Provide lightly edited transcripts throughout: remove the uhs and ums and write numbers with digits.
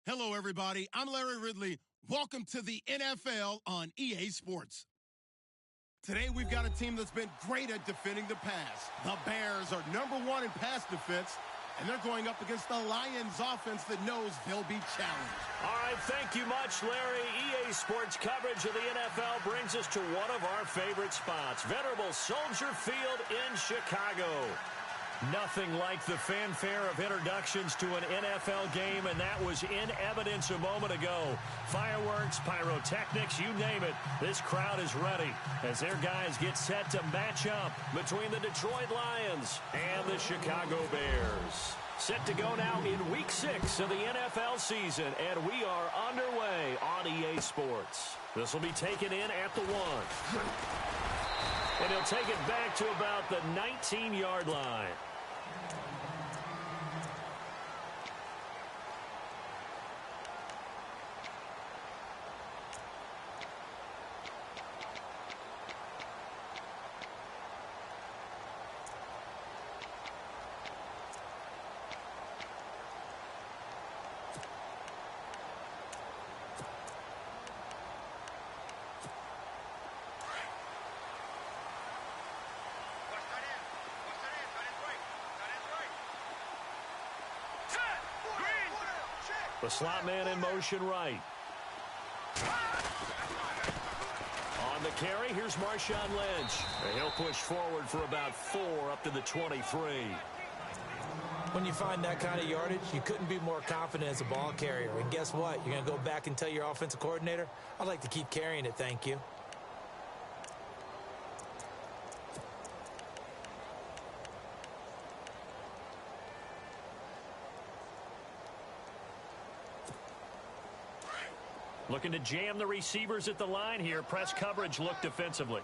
Hello, everybody. I'm Larry Ridley. Welcome to the NFL on EA Sports. Today, we've got a team that's been great at defending the pass. The Bears are #1 in pass defense, and they're going up against the Lions offense that knows they'll be challenged. All right, thank you much, Larry. EA Sports coverage of the NFL brings us to one of our favorite spots, venerable Soldier Field in Chicago. Nothing like the fanfare of introductions to an NFL game, and that was in evidence a moment ago. Fireworks, pyrotechnics, you name it. This crowd is ready as their guys get set to match up between the Detroit Lions and the Chicago Bears. Set to go now in Week 6 of the NFL season, and we are underway on EA Sports. This will be taken in at the 1. And he'll take it back to about the 19-yard line. The slot man in motion right. On the carry, here's Marshawn Lynch. And he'll push forward for about 4 up to the 23. When you find that kind of yardage, you couldn't be more confident as a ball carrier. And guess what? You're going to go back and tell your offensive coordinator, I'd like to keep carrying it, thank you. Looking to jam the receivers at the line here. Press coverage look defensively.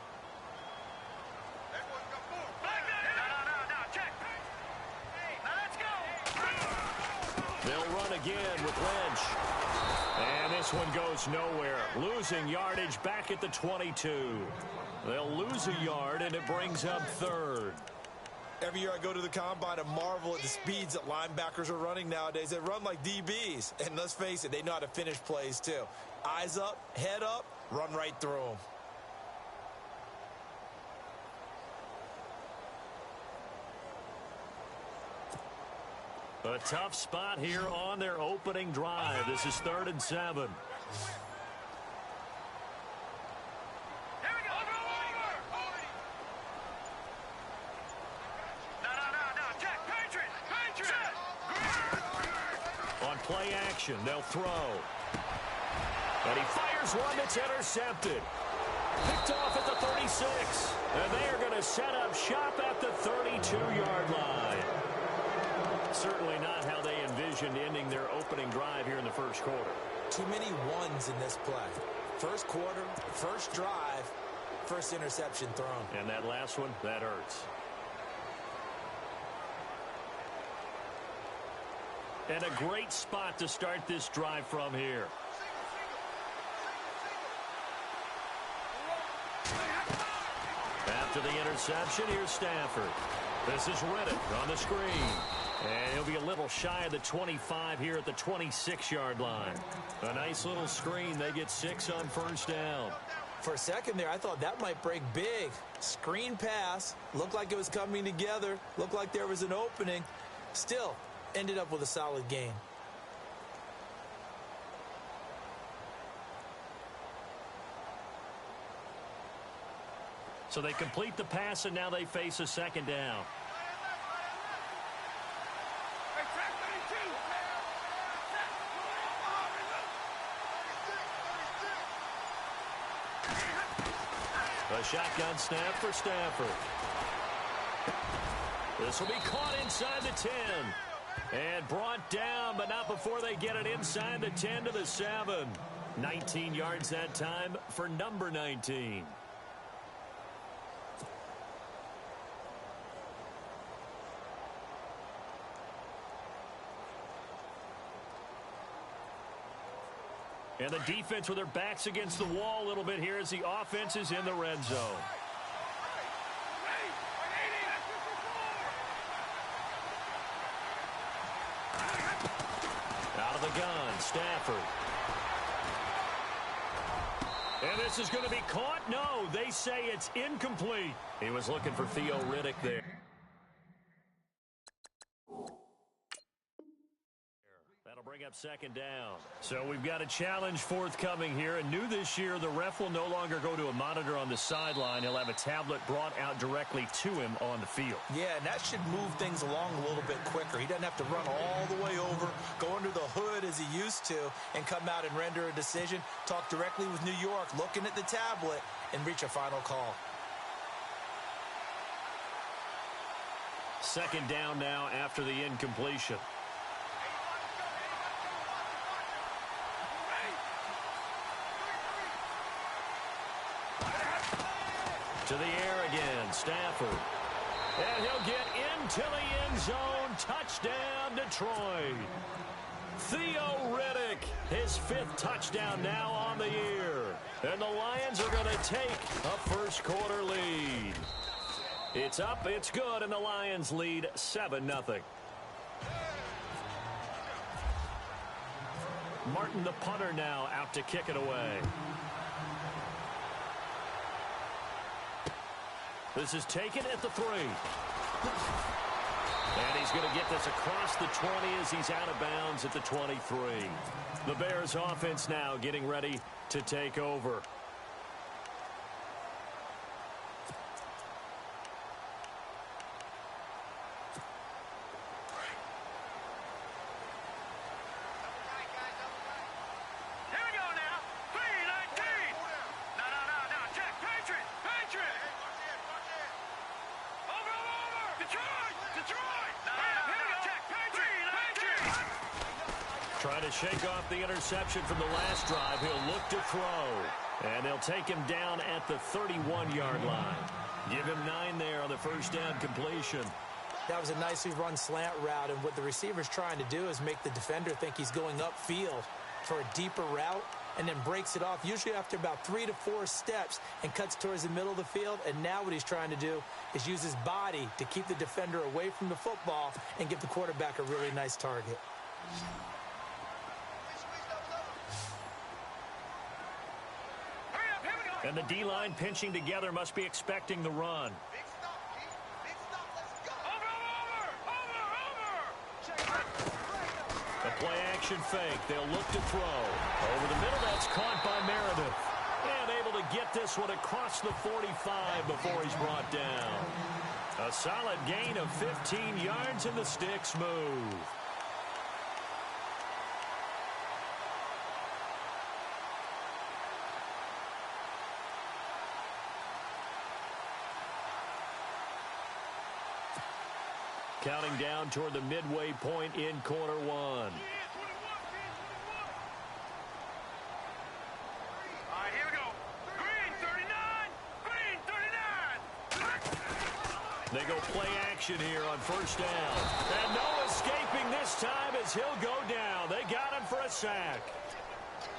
They'll run again with Lynch. And this one goes nowhere. Losing yardage back at the 22. They'll lose a yard, and it brings up 3rd. Every year I go to the combine and marvel at the speeds that linebackers are running nowadays. They run like DBs. And let's face it, they know how to finish plays too. Eyes up, head up, run right through them. A tough spot here on their opening drive. This is 3rd and 7. Play action. They'll throw. And he fires one that's intercepted. Picked off at the 36. And they are going to set up shop at the 32-yard line. Certainly not how they envisioned ending their opening drive here in the first quarter. Too many ones in this play. First quarter, first drive, first interception thrown. And that last one, that hurts. And a great spot to start this drive from here. After the interception, here's Stafford. This is Riddick on the screen. And he'll be a little shy of the 25 here at the 26-yard line. A nice little screen. They get 6 on first down. For a second there, I thought that might break big. Screen pass. Looked like it was coming together. Looked like there was an opening. Still, ended up with a solid game. So they complete the pass, and now they face a second down. A shotgun snap for Stafford. This will be caught inside the 10. And brought down, but not before they get it inside the 10 to the 7. 19 yards that time for number 19. And the defense with their backs against the wall a little bit here as the offense is in the red zone. Out of the gun. Stafford. And this is going to be caught. No, they say it's incomplete. He was looking for Theo Riddick there. That'll bring up second down. So we've got a challenge forthcoming here. And new this year, the ref will no longer go to a monitor on the sideline. He'll have a tablet brought out directly to him on the field. Yeah, and that should move things along a little bit quicker. He doesn't have to run all the way over, go under the hood as he used to, and come out and render a decision. Talk directly with New York, looking at the tablet, and reach a final call. Second down now after the incompletion. To the air again, Stafford. And he'll get into the end zone. Touchdown, Detroit. Theo Riddick, his 5th touchdown now on the year. And the Lions are going to take a first-quarter lead. It's up, it's good, and the Lions lead 7-0. Martin, the punter, now out to kick it away. This is taken at the 3. And he's going to get this across the 20 as he's out of bounds at the 23. The Bears offense now getting ready to take over. Trying to shake off the interception from the last drive. He'll look to throw. And they'll take him down at the 31-yard line. Give him 9 there on the first down completion. That was a nicely run slant route, and what the receiver's trying to do is make the defender think he's going upfield for a deeper route, and then breaks it off, usually after about 3 to 4 steps, and cuts towards the middle of the field. And now what he's trying to do is use his body to keep the defender away from the football and give the quarterback a really nice target. And the D-line pinching together must be expecting the run. The play-action fake. They'll look to throw. Over the middle, that's caught by Meredith. And able to get this one across the 45 before he's brought down. A solid gain of 15 yards, and the sticks move. Counting down toward the midway point in quarter 1. All right, here we go. Green 39. Green 39. They go play action here on first down. And no escaping this time as he'll go down. They got him for a sack.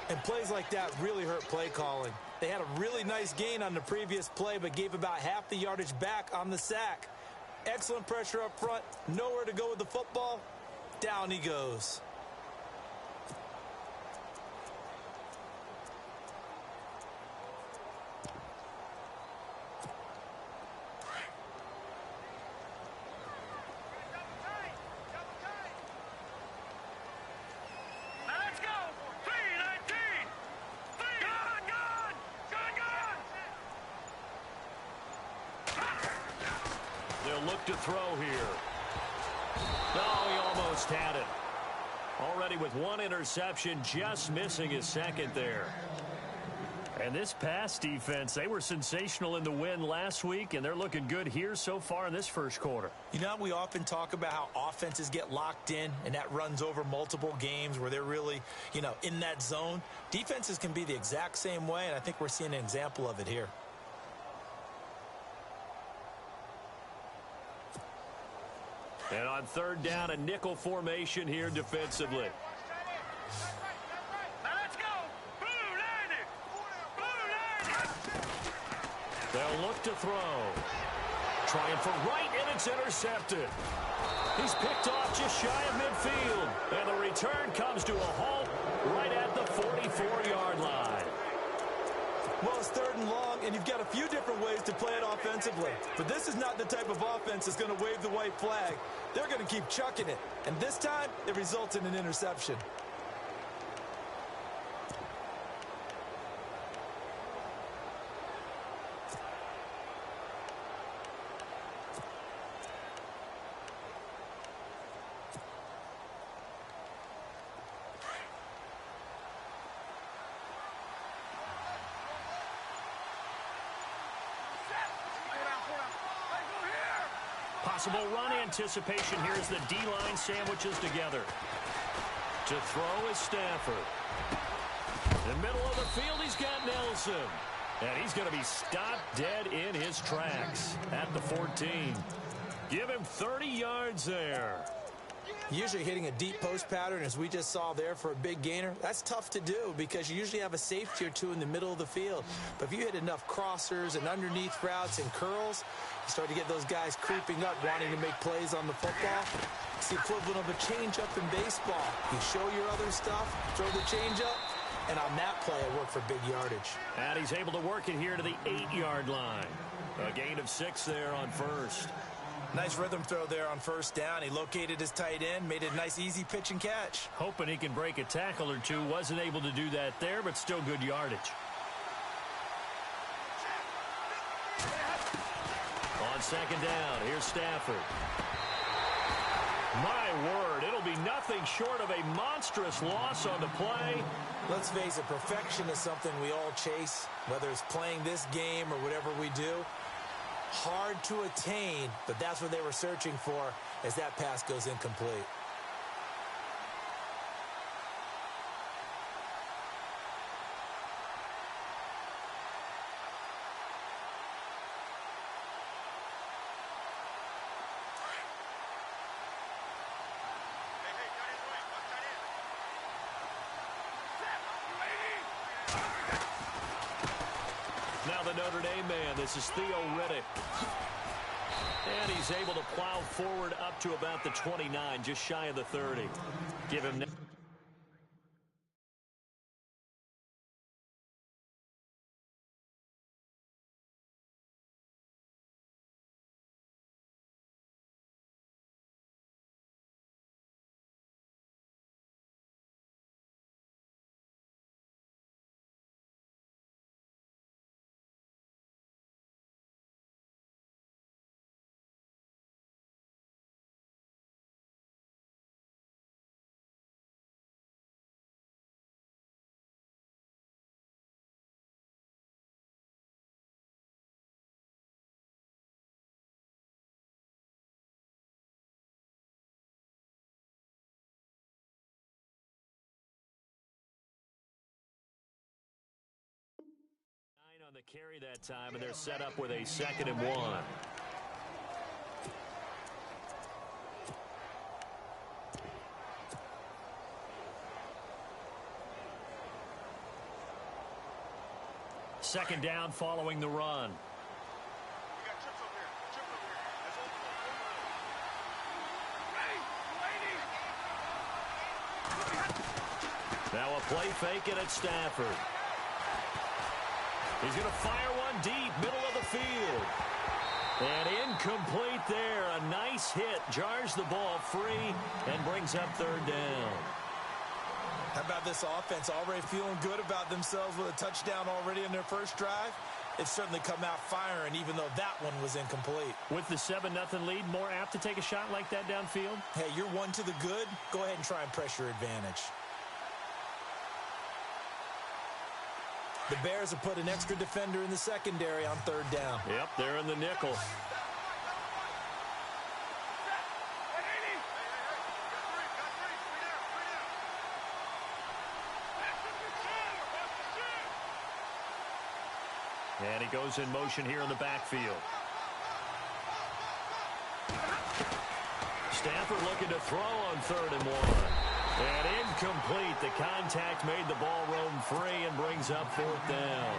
And plays like that really hurt play calling. They had a really nice gain on the previous play, but gave about half the yardage back on the sack. Excellent pressure up front. Nowhere to go with the football. Down he goes. Now let's go. 319. They'll look to throw here. Oh, he almost had it. Already with 1 interception, just missing his second there. And this pass defense, they were sensational in the win last week, and they're looking good here so far in this first quarter. You know, we often talk about how offenses get locked in, and that runs over multiple games where they're really, in that zone. Defenses can be the exact same way, and I think we're seeing an example of it here. And on third down, a nickel formation here defensively. Now let's go. Blue 90. They'll look to throw. Trying for right, and it's intercepted. He's picked off just shy of midfield. And the return comes to a halt right at the 44-yard line. Well, it's 3rd and long, and you've got a few different ways to play it offensively. But this is not the type of offense that's going to wave the white flag. They're going to keep chucking it. And this time, it results in an interception. Possible run anticipation here as the D-line sandwiches together. To throw is Stafford. In the middle of the field, he's got Nelson. And he's going to be stopped dead in his tracks at the 14. Give him 30 yards there. Usually hitting a deep post pattern, as we just saw there, for a big gainer, that's tough to do because you usually have a safety or two in the middle of the field. But if you hit enough crossers and underneath routes and curls, you start to get those guys creeping up, wanting to make plays on the football. It's the equivalent of a changeup in baseball. You show your other stuff, throw the changeup, and on that play, it worked for big yardage. And he's able to work it here to the 8-yard line. A gain of 6 there on first. Nice rhythm throw there on 1st down. He located his tight end, made it a nice easy pitch and catch. Hoping he can break a tackle or two. Wasn't able to do that there, but still good yardage. On 2nd down, here's Stafford. My word, it'll be nothing short of a monstrous loss on the play. Let's face it, perfection is something we all chase, whether it's playing this game or whatever we do. Hard to attain, but that's what they were searching for as that pass goes incomplete. Now the Notre Dame man, this is Theo Riddick. And he's able to plow forward up to about the 29, just shy of the 30. Give him... on the carry that time, and they're set up with a 2nd and 1. Second down following the run. Now a play fake and it's Stafford. He's going to fire one deep, middle of the field. And incomplete there. A nice hit. Jars the ball free and brings up 3rd down. How about this offense? Already feeling good about themselves with a touchdown already in their first drive. It's certainly come out firing, even though that one was incomplete. With the 7-0 lead, more apt to take a shot like that downfield? Hey, you're one to the good. Go ahead and try and press your advantage. The Bears have put an extra defender in the secondary on 3rd down. Yep, they're in the nickel. And he goes in motion here in the backfield. Stafford looking to throw on 3rd and 1. And incomplete. The contact made the ball roam free and brings up 4th down.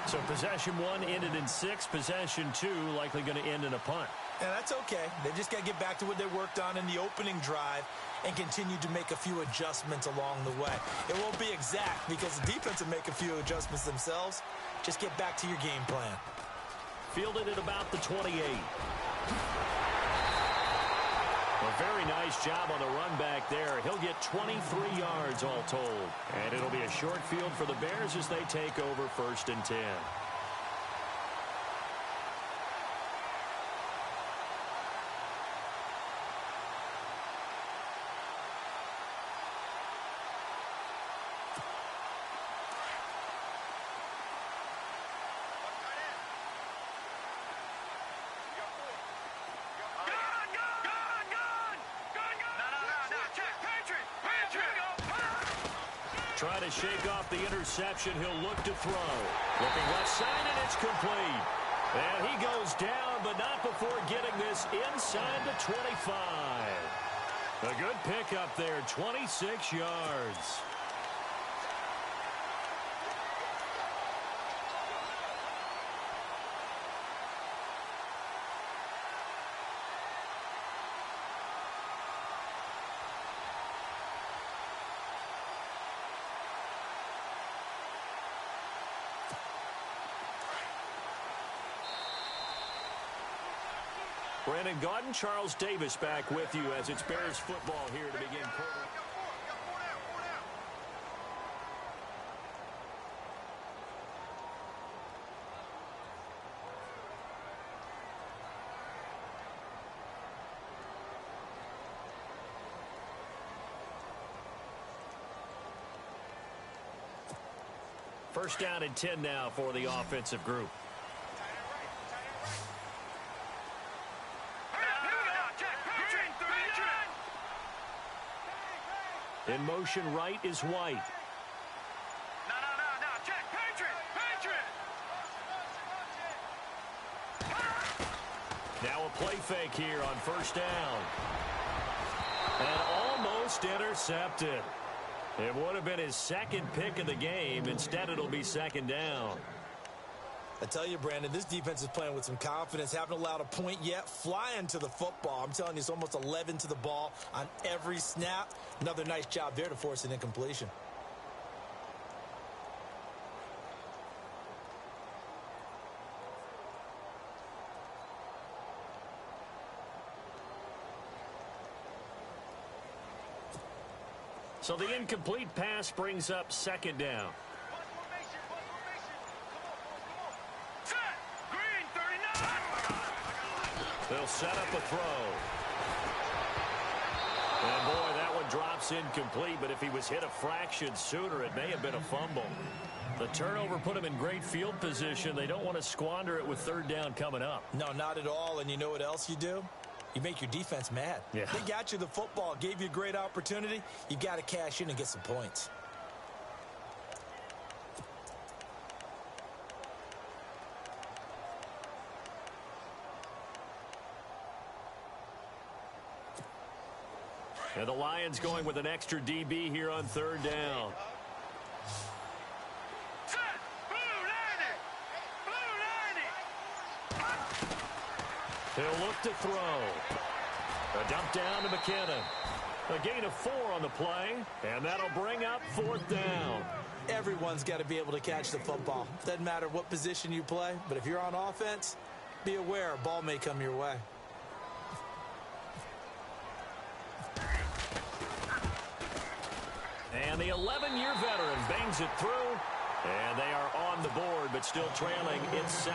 So possession 1 ended in 6. Possession 2 likely going to end in a punt. And that's okay. They just got to get back to what they worked on in the opening drive and continue to make a few adjustments along the way. It won't be exact because the defense will make a few adjustments themselves. Just get back to your game plan. Fielded at about the 28. A very nice job on the run back there. He'll get 23 yards all told. And it'll be a short field for the Bears as they take over 1st and 10. Try to shake off the interception. He'll look to throw. Looking left side, and it's complete. And he goes down, but not before getting this inside the 25. A good pickup there, 26 yards. Brandon Gaudin, Charles Davis back with you as it's Bears football here to begin quarter. First down and 10 now for the offensive group. In motion right is White. No, check, Patriot. Now a play fake here on first down. And almost intercepted. It would have been his second pick of the game. Instead, it'll be second down. I tell you, Brandon, this defense is playing with some confidence. Haven't allowed a point yet. Flying to the football. I'm telling you, it's almost 11 to the ball on every snap. Another nice job there to force an incompletion. So the incomplete pass brings up second down. They'll set up a throw. And boy, that one drops incomplete, but if he was hit a fraction sooner, it may have been a fumble. The turnover put him in great field position. They don't want to squander it with third down coming up. No, not at all. And you know what else you do? You make your defense mad. Yeah. They got you the football, gave you a great opportunity. You got to cash in and get some points. And the Lions going with an extra DB here on third down. He'll look to throw. A dump down to McKinnon. A gain of 4 on the play, and that'll bring up fourth down. Everyone's got to be able to catch the football. Doesn't matter what position you play, but if you're on offense, be aware a ball may come your way. And the 11-year veteran bangs it through, and they are on the board, but still trailing. It's 7-3.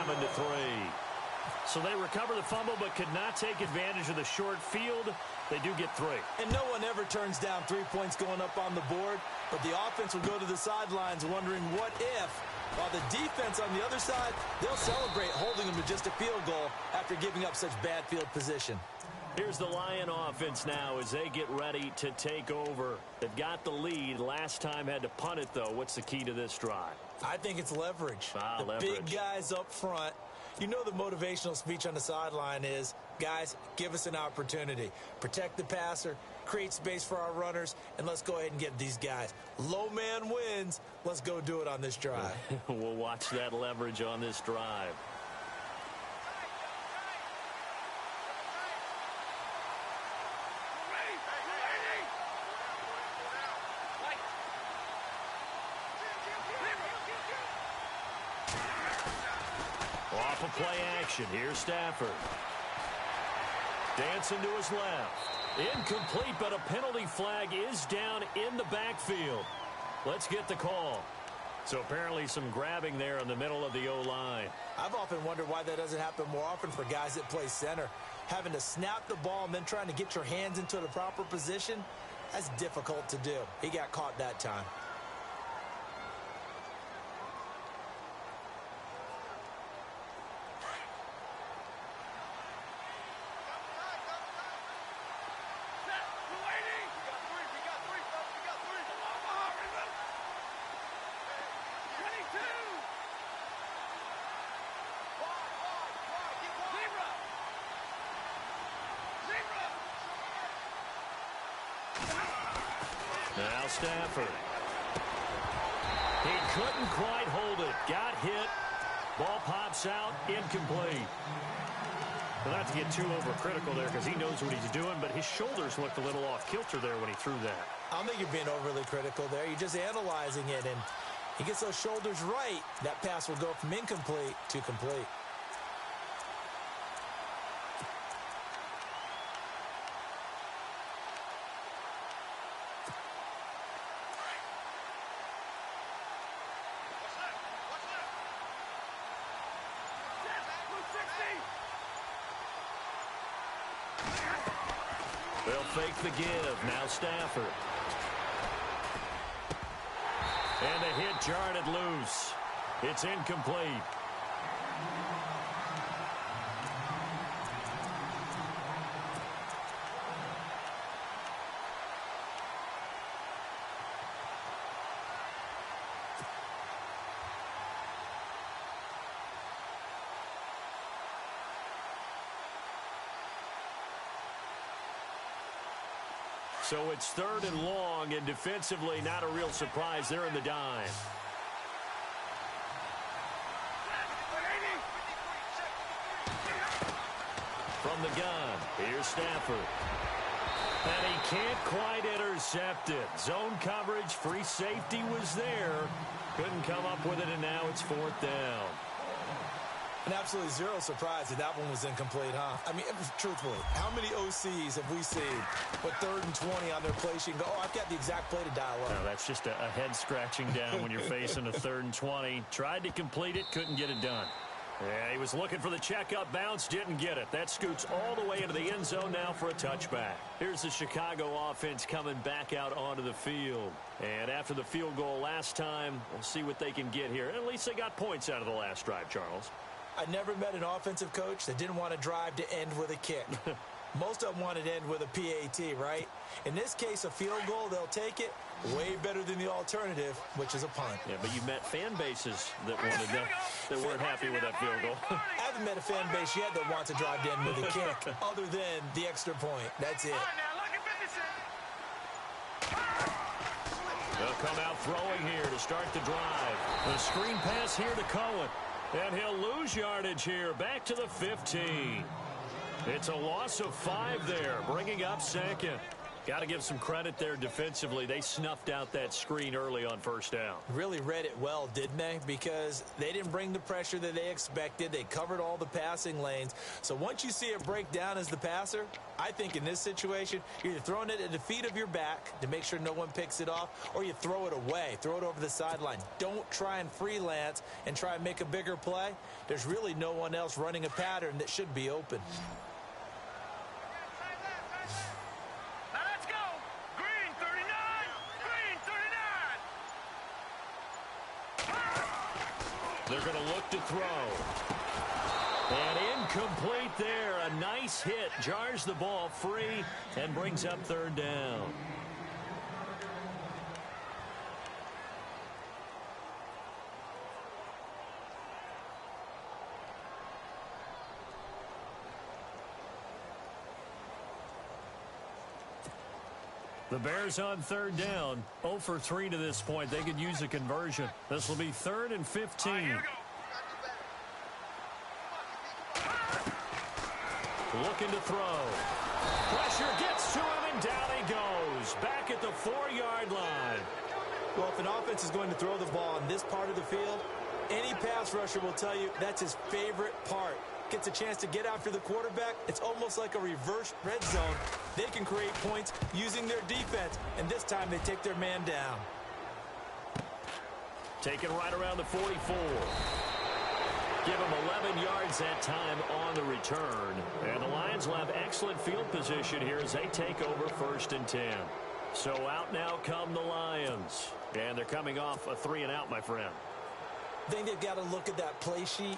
So they recover the fumble, but could not take advantage of the short field. They do get 3. And no one ever turns down 3 points going up on the board, but the offense will go to the sidelines wondering what if, while the defense on the other side, they'll celebrate holding them to just a field goal after giving up such bad field position. Here's the Lion offense now as they get ready to take over. They've got the lead. Last time had to punt it, though. What's the key to this drive? I think it's leverage. The leverage. Big guys up front. You know the motivational speech on the sideline is, guys, give us an opportunity. Protect the passer, create space for our runners, and let's go ahead and get these guys. Low man wins. Let's go do it on this drive. We'll watch that leverage on this drive. Off of play action. Here's Stafford. Dancing to his left. Incomplete, but a penalty flag is down in the backfield. Let's get the call. So apparently some grabbing there in the middle of the O-line. I've often wondered why that doesn't happen more often for guys that play center. Having to snap the ball and then trying to get your hands into the proper position, that's difficult to do. He got caught that time. Now Stafford. He couldn't quite hold it. Got hit. Ball pops out. Incomplete. Well, not to get too overcritical there because he knows what he's doing, but his shoulders looked a little off kilter there when he threw that. I don't think you're being overly critical there. You're just analyzing it, and he gets those shoulders right. That pass will go from incomplete to complete. They'll fake the give. Now Stafford. And a hit jarred it loose. It's incomplete. So it's 3rd and long, and defensively not a real surprise. They're in the dime. From the gun, here's Stafford. And he can't quite intercept it. Zone coverage, free safety was there. Couldn't come up with it, and now it's 4th down. And absolutely zero surprise that one was incomplete, huh? I mean, truthfully, how many OCs have we seen with 3rd and 20 on their play sheet and go, oh, I've got the exact play to dial up? No, that's just a head scratching down when you're facing a 3rd and 20. Tried to complete it, couldn't get it done. Yeah, he was looking for the checkup bounce, didn't get it. That scoots all the way into the end zone now for a touchback. Here's the Chicago offense coming back out onto the field. And after the field goal last time, we'll see what they can get here. At least they got points out of the last drive, Charles. I never met an offensive coach that didn't want to drive to end with a kick. Most of them wanted to end with a PAT, right? In this case, a field goal, they'll take it. Way better than the alternative, which is a punt. Yeah, but you met fan bases that wanted that weren't happy with that field goal. I haven't met a fan base yet that wants to drive to end with a kick, other than the extra point. That's it. They'll come out throwing here to start the drive. The screen pass here to Cohen. And he'll lose yardage here, back to the 15. It's a loss of 5 there, bringing up 2nd. Got to give some credit there defensively. They snuffed out that screen early on 1st down. Really read it well, didn't they? Because they didn't bring the pressure that they expected. They covered all the passing lanes. So once you see it break down as the passer, I think in this situation, you're either throwing it at the feet of your back to make sure no one picks it off, or you throw it away, throw it over the sideline. Don't try and freelance and try and make a bigger play. There's really no one else running a pattern that should be open. They're going to look to throw. And incomplete there. A nice hit. Jars the ball free and brings up 3rd down. The Bears on third down, 0 for 3 to this point. They could use a conversion. This will be 3rd and 15. Looking to throw. Pressure gets to him, and down he goes. Back at the 4-yard line. Well, if an offense is going to throw the ball on this part of the field, any pass rusher will tell you that's his favorite part. Gets a chance to get after the quarterback. It's almost like a reverse red zone. They can create points using their defense, and this time they take their man down. Taken right around the 44. Give him 11 yards that time on the return. And the Lions will have excellent field position here as they take over 1st and 10. So out now come the Lions. And they're coming off a 3-and-out, my friend. I think they've got to look at that play sheet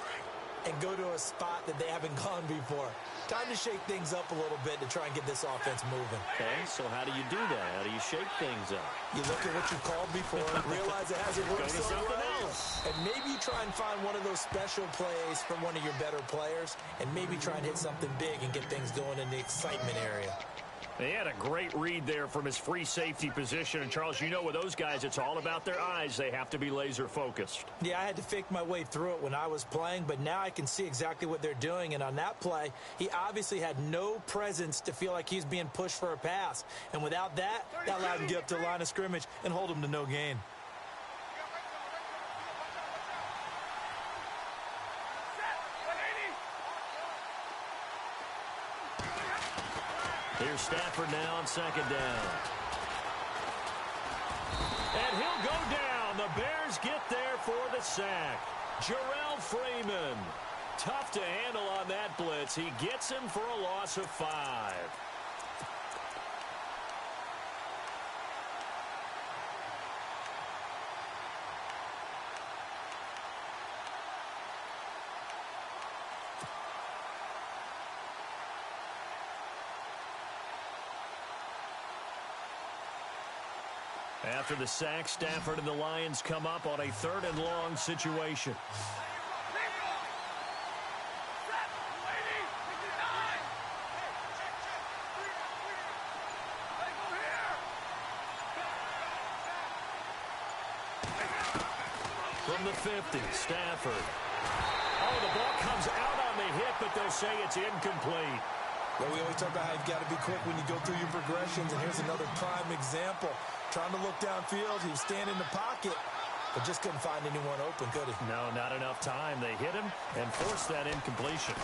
and go to a spot that they haven't gone before. Time to shake things up a little bit to try and get this offense moving. Okay, so how do you do that? How do you shake things up? You look at what you called before, realize it hasn't worked Go to so something well, else. and maybe try and find one of those special plays from one of your better players, and maybe try and hit something big and get things going in the excitement area. They had a great read there from his free safety position. And, Charles, you know with those guys, it's all about their eyes. They have to be laser focused. Yeah, I had to fake my way through it when I was playing, but now I can see exactly what they're doing. And on that play, he obviously had no presence to feel like he's being pushed for a pass. And without that, that allowed him to get up to the line of scrimmage and hold him to no gain. Here's Stafford now on 2nd down. And he'll go down. The Bears get there for the sack. Jarrell Freeman. Tough to handle on that blitz. He gets him for a loss of 5. After the sack, Stafford and the Lions come up on a 3rd and long situation. From the 50, Stafford. Oh, the ball comes out on the hit, but they'll say it's incomplete. Well, we always talk about how you've got to be quick when you go through your progressions, and here's another prime example. Trying to look downfield, he was standing in the pocket, but just couldn't find anyone open, could he? No, not enough time. They hit him and forced that incompletion.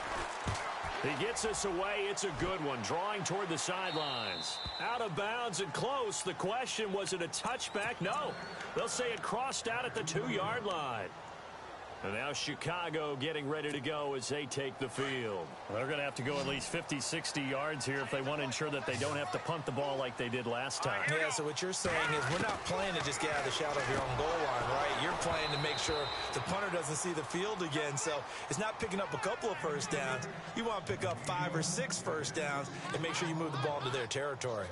He gets us away. It's a good one, drawing toward the sidelines. Out of bounds and close. The question, was it a touchback? No. They'll say it crossed out at the 2-yard line. And now Chicago getting ready to go as they take the field. They're going to have to go at least 50, 60 yards here if they want to ensure that they don't have to punt the ball like they did last time. Yeah, so what you're saying is we're not playing to just get out of the shadow of your own goal line, right? You're playing to make sure the punter doesn't see the field again. So it's not picking up a couple of first downs. You want to pick up 5 or 6 first downs and make sure you move the ball into their territory.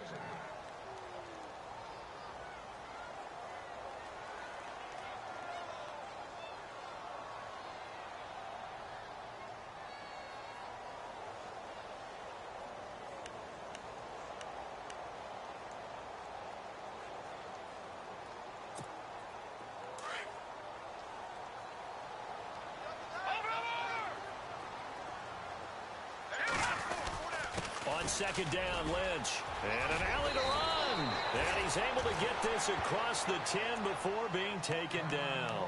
On 2nd down, Lynch. And an alley to run. And he's able to get this across the 10 before being taken down.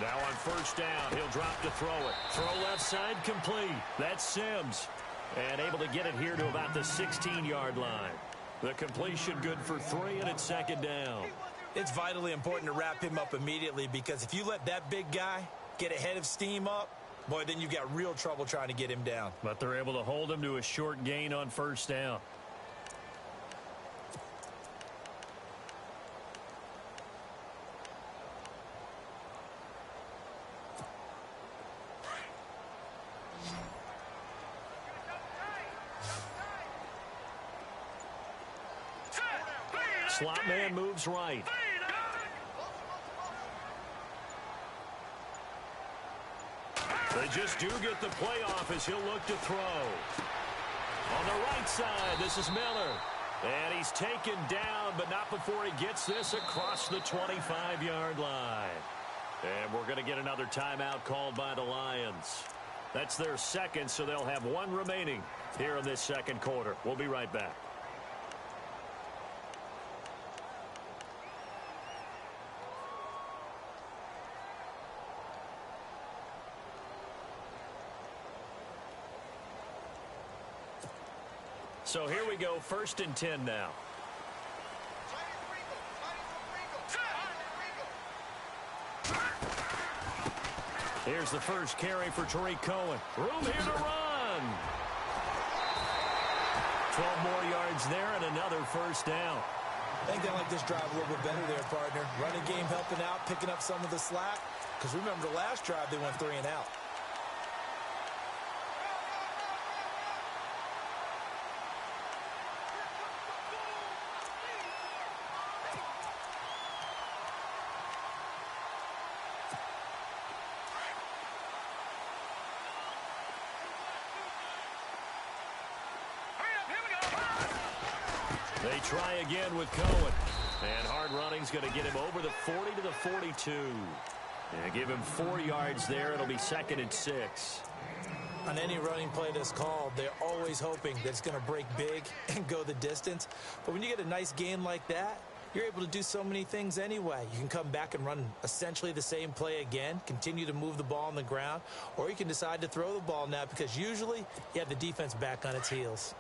Now on 1st down, he'll drop to throw it. Throw left side complete. That's Sims. And able to get it here to about the 16-yard line. The completion good for 3, and it's 2nd down. It's vitally important to wrap him up immediately because if you let that big guy get ahead of steam up, boy, then you've got real trouble trying to get him down. But they're able to hold him to a short gain on 1st down. Slot man moves right. They just do get the playoff as he'll look to throw. On the right side, this is Miller. And he's taken down, but not before he gets this across the 25-yard line. And we're going to get another timeout called by the Lions. That's their second, so they'll have one remaining here in this second quarter. We'll be right back. So here we go, 1st and 10 now. Here's the first carry for Tariq Cohen. Room here to run. 12 more yards there and another first down. I think they like this drive a little bit better there, partner. Running game helping out, picking up some of the slack. Because remember, the last drive they went 3 and out. They try again with Cohen. And hard running's going to get him over the 40 to the 42. And give him 4 yards there. It'll be 2nd and 6. On any running play that's called, they're always hoping that it's going to break big and go the distance. But when you get a nice gain like that, you're able to do so many things anyway. You can come back and run essentially the same play again, continue to move the ball on the ground, or you can decide to throw the ball now because usually you have the defense back on its heels.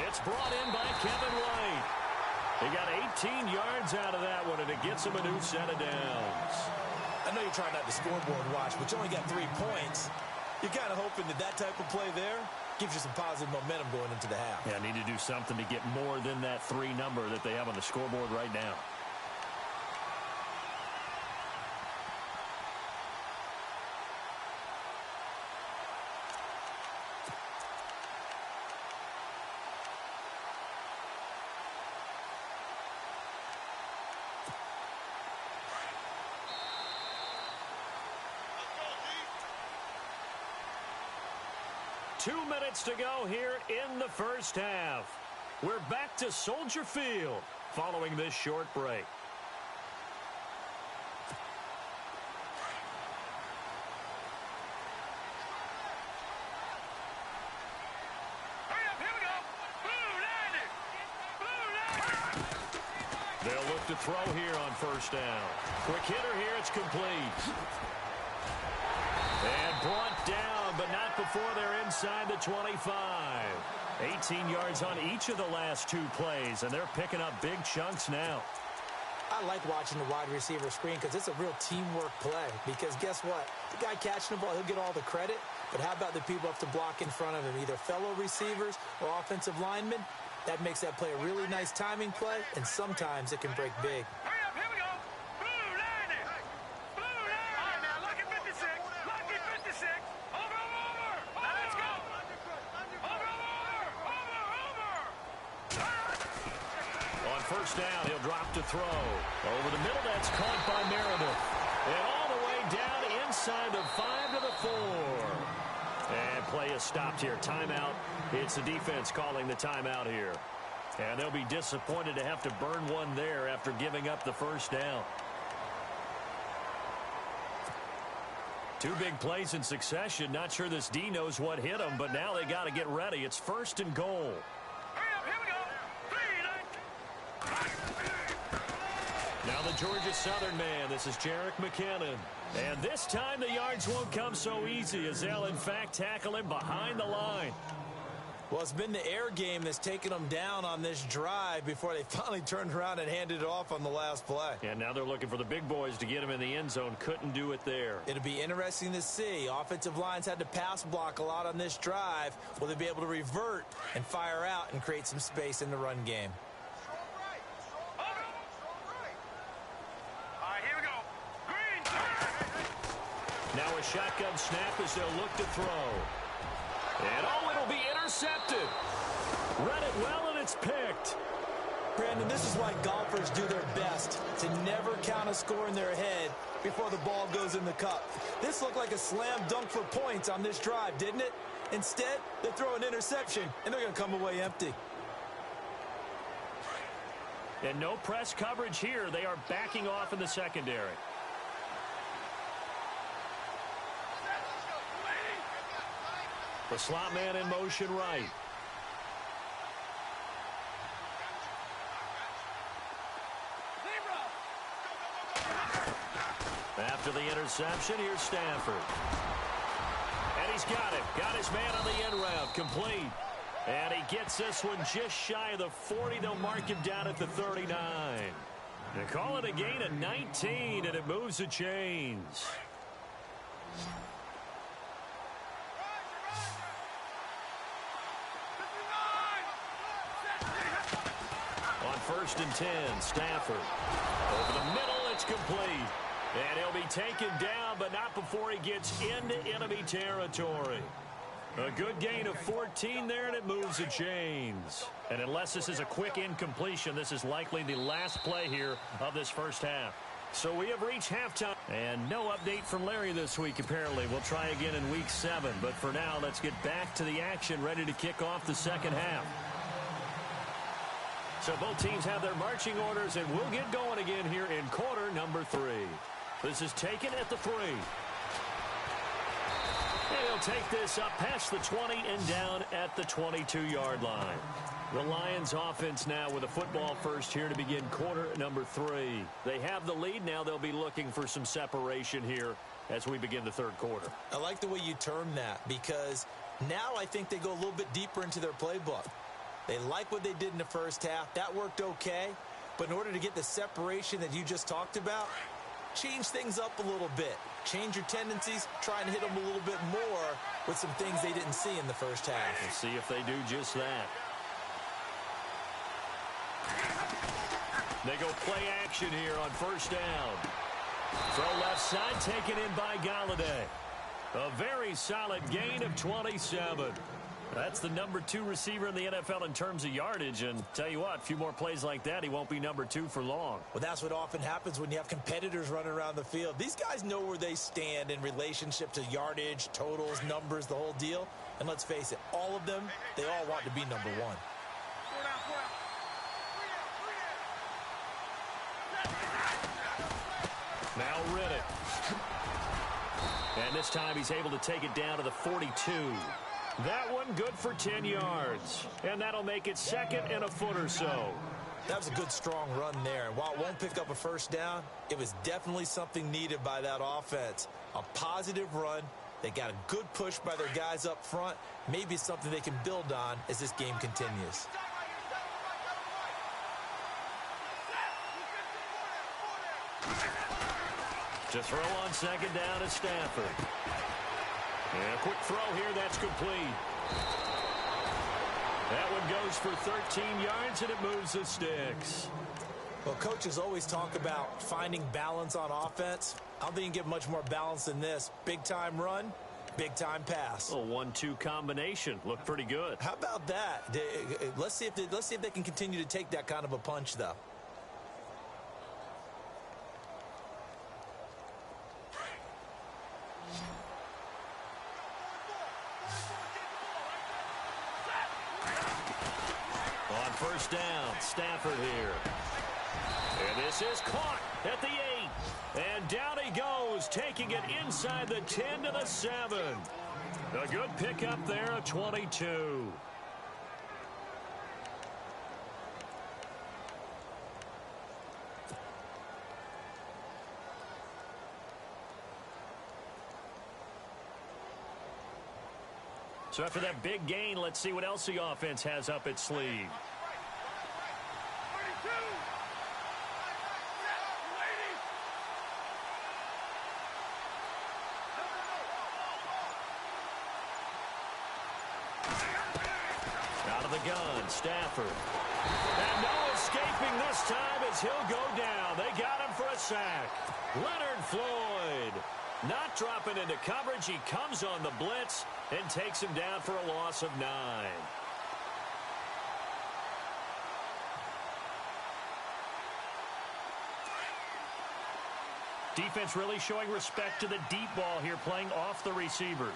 It's brought in by Kevin White. He got 18 yards out of that one, and it gets him a new set of downs. I know you're trying not to scoreboard watch, but you only got 3 points. You're kind of hoping that that type of play there gives you some positive momentum going into the half. Yeah, need to do something to get more than that 3 number that they have on the scoreboard right now. Two minutes to go here in the first half. We're back to Soldier Field following this short break. They'll look to throw here on first down. Quick hitter here, it's complete. And brought down, but not before they're inside the 25. 18 yards on each of the last 2 plays, and they're picking up big chunks now. I like watching the wide receiver screen because it's a real teamwork play. Because guess what? The guy catching the ball, he'll get all the credit. But how about the people up to block in front of him, either fellow receivers or offensive linemen? That makes that play a really nice timing play, and sometimes it can break big. First down, he'll drop to throw. Over the middle, that's caught by Meredith. And all the way down inside the 5 to the 4. And play is stopped here. Timeout. It's the defense calling the timeout here. And they'll be disappointed to have to burn one there after giving up the first down. 2 big plays in succession. Not sure this D knows what hit him, but now they got to get ready. It's 1st and goal. Now the Georgia Southern man, this is Jerick McKinnon. And this time the yards won't come so easy as they'll in fact tackle him behind the line. Well, it's been the air game that's taken them down on this drive before they finally turned around and handed it off on the last play. And now they're looking for the big boys to get him in the end zone. Couldn't do it there. It'll be interesting to see. Offensive lines had to pass block a lot on this drive. Will they be able to revert and fire out and create some space in the run game? All right, here we go. Green. Now a shotgun snap as they'll look to throw. And oh, it'll be intercepted. Read it well, and it's picked. Brandon, this is why golfers do their best to never count a score in their head before the ball goes in the cup. This looked like a slam dunk for points on this drive, didn't it? Instead, they throw an interception, and they're going to come away empty. And no press coverage here. They are backing off in the secondary. The slot man in motion right. After the interception, here's Stafford. And he's got it. Got his man on the end route. Complete. And he gets this one just shy of the 40. They'll mark him down at the 39. They call it a gain of 19, and it moves the chains. On 1st and 10, Stafford. Over the middle, it's complete. And he'll be taken down, but not before he gets into enemy territory. A good gain of 14 there, and it moves the chains. And unless this is a quick incompletion, this is likely the last play here of this first half. So we have reached halftime. And no update from Larry this week, apparently. We'll try again in Week 7. But for now, let's get back to the action, ready to kick off the second half. So both teams have their marching orders, and we'll get going again here in quarter number 3. This is taken at the 3. And he'll take this up past the 20 and down at the 22-yard line. The Lions offense now with a football first here to begin quarter number 3. They have the lead. Now they'll be looking for some separation here as we begin the third quarter. I like the way you term that, because now I think they go a little bit deeper into their playbook. They like what they did in the first half. That worked okay. But in order to get the separation that you just talked about, change things up a little bit. Change your tendencies. Try and hit them a little bit more with some things they didn't see in the first half. We'll see if they do just that. They go play action here on first down. Throw left side, taken in by Golladay. A very solid gain of 27. That's the number 2 receiver in the NFL in terms of yardage. And tell you what, a few more plays like that, he won't be number 2 for long. Well, that's what often happens when you have competitors running around the field. These guys know where they stand in relationship to yardage, totals, numbers, the whole deal. And let's face it, all of them, they all want to be number 1. Now Riddick. And this time he's able to take it down to the 42. That one good for 10 yards. And that'll make it second and a foot or so. That was a good, strong run there. And while it won't pick up a first down, it was definitely something needed by that offense. A positive run. They got a good push by their guys up front. Maybe something they can build on as this game continues. To throw on second down is Stafford. And a quick throw here, that's complete. That one goes for 13 yards, and it moves the sticks. Well, coaches always talk about finding balance on offense. I don't think you can get much more balance than this. Big-time run, big-time pass. A 1-2 combination. Looked pretty good. How about that? Let's see if they can continue to take that kind of a punch, though. On first down, Stafford here. And this is caught at the 8. And down he goes, taking it inside the 10 to the 7. A good pickup there at 22. So after that big gain, let's see what else the offense has up its sleeve. Out of the gun, Stafford. And no escaping this time as he'll go down. They got him for a sack. Leonard Floyd not dropping into coverage. He comes on the blitz and takes him down for a loss of 9. Defense really showing respect to the deep ball here, playing off the receivers.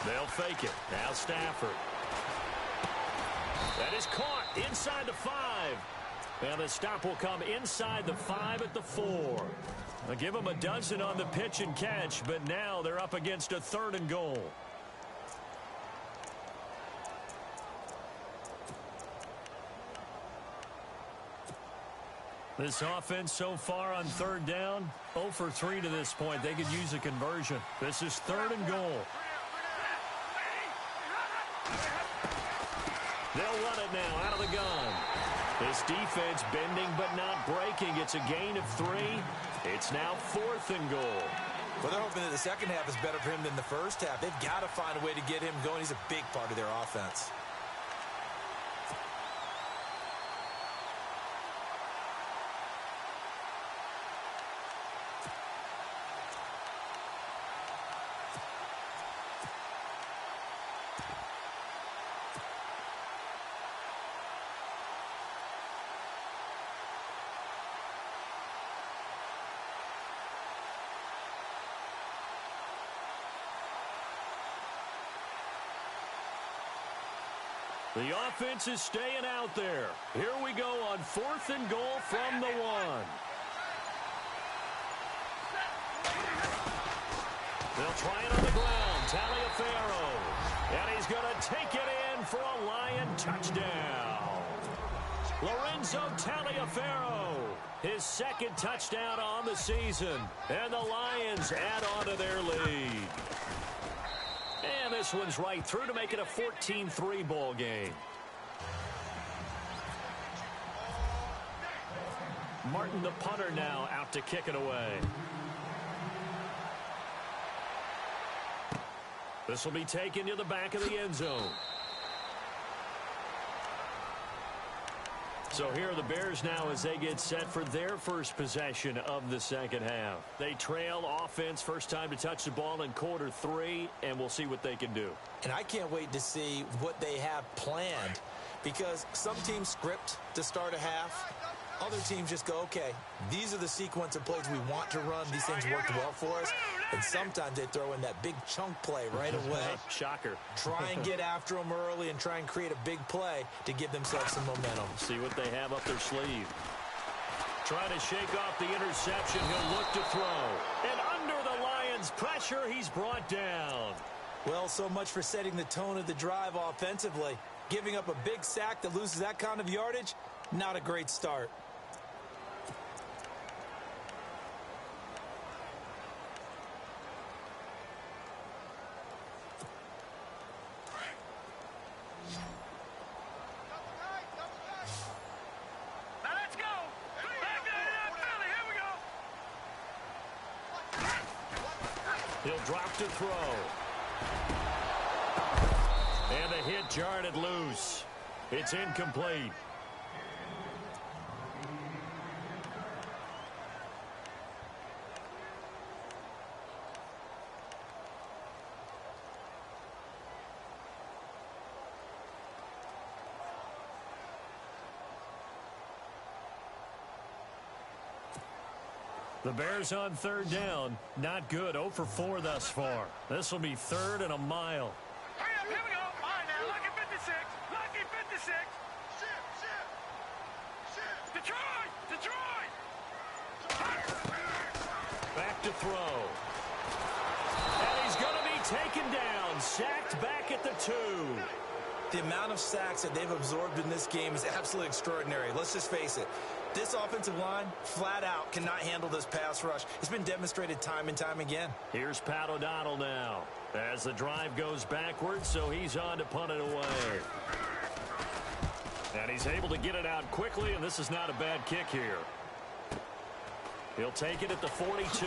They'll fake it. Now Stafford. That is caught inside the 5. And the stop will come inside the 5 at the 4. They'll give them a dozen on the pitch and catch, but now they're up against a 3rd and goal. This offense so far on 3rd down, 0 for 3 to this point. They could use a conversion. This is 3rd and goal. They'll run it now out of the gun. This defense bending but not breaking. It's a gain of 3. It's now 4th and goal. Well, they're hoping that the second half is better for him than the first half. They've got to find a way to get him going. He's a big part of their offense. The offense is staying out there. Here we go on 4th and goal from the 1. They'll try it on the ground. Taliaferro. And he's going to take it in for a Lion touchdown. Lorenzo Taliaferro. His 2nd touchdown on the season. And the Lions add on to their lead. And this one's right through to make it a 14-3 ball game. Martin, the punter, now out to kick it away. This will be taken to the back of the end zone. So here are the Bears now as they get set for their first possession of the second half. They trail offense, first time to touch the ball in quarter 3, and we'll see what they can do. And I can't wait to see what they have planned, because some teams script to start a half. Other teams just go, okay, these are the sequence of plays we want to run. These things worked well for us. And sometimes they throw in that big chunk play right away. Shocker. Try and get after them early and try and create a big play to give themselves some momentum. See what they have up their sleeve. Trying to shake off the interception. He'll look to throw. And under the Lions' pressure, he's brought down. Well, so much for setting the tone of the drive offensively. Giving up a big sack that loses that kind of yardage, not a great start. He'll drop to throw. And the hit jarred it loose. It's incomplete. The Bears on 3rd down. Not good. 0 for 4 thus far. This will be 3rd and a mile. Hurry up, here we go. All right, now, lucky 56. Lucky 56. Detroit! Detroit! Back to throw. And he's going to be taken down. Sacked back at the 2. The amount of sacks that they've absorbed in this game is absolutely extraordinary. Let's just face it. This offensive line, flat out, cannot handle this pass rush. It's been demonstrated time and time again. Here's Pat O'Donnell now as the drive goes backwards, so he's on to punt it away. And he's able to get it out quickly, and this is not a bad kick here. He'll take it at the 42.